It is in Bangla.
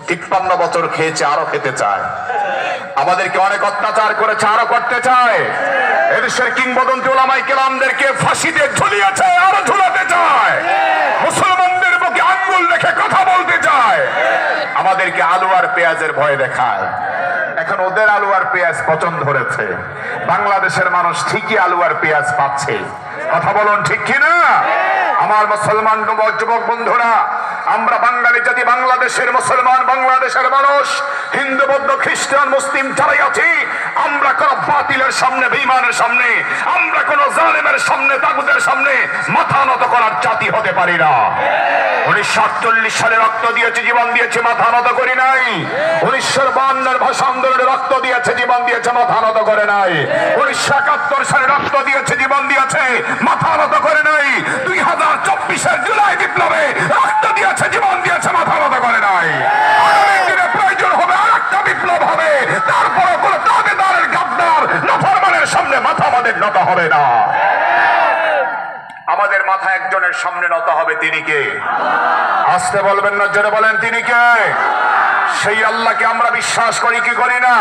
53 বছর খেয়েছে, আরো খেতে চায়। আমাদেরকে অনেক অত্যাচার করেছে, আরো করতে চায়। এদেশের কিংবদন্তি ওলামায়ে কেরামদেরকে ফাঁসিতে ঝুলিয়েছে, আরো ঝুলাতে চায়। মুসলমানদের বুকে আঙ্গুল রেখে কথা বলতে চায়। আমাদেরকে আলু আর পেঁয়াজের ভয় দেখায়। এখন ওদের আলু আর পেঁয়াজ পচন ধরেছে, বাংলাদেশের মানুষ ঠিকই আলু আর পেঁয়াজ পাচ্ছে। কথা বলুন ঠিক কিনা? আমার মুসলমান যুবক বন্ধুরা, আমরা বাঙালি জাতি, বাংলাদেশের মুসলমান, বাংলাদেশের মানুষ, হিন্দু বৌদ্ধ খ্রিস্টান মুসলিম যারাই আছি, আমরা কোন বাতিলের সামনে, বেঈমানের সামনে, আমরা কোন জালেমের সামনে, তাগুতের সামনে মাথা নত করার জাতি হতে পারি না। 1948 সালে রক্ত দিয়েছে, জীবন দিয়েছে, মাথা নত করি নাই। 1952 ভাষা আন্দোলনে রক্ত দিয়েছে, জীবন দিয়েছে, মাথা নত করে নাই। 1971 সালে রক্ত দিয়েছে, জীবন দিয়েছে, মাথা নত করে নাই। 2024 জুলাই বিপ্লবে রক্ত দিয়েছে, জীবন দিয়েছে, মাথা নত করে নাই। আগামী দিনে প্রয়োজন হবে আরেকটা বিপ্লব হবে, তারপরে কোন দাবিদারের গাদ্দার নাফরমানের সামনে মাথা আমাদের নত হবে না। আমাদের মাথা একজনের সামনে নত হবে, তিনি কে? আসতে বলবেন না, জোরে বলেন তিনি কে? সেই আল্লাহকে আমরা বিশ্বাস করি কি করি না?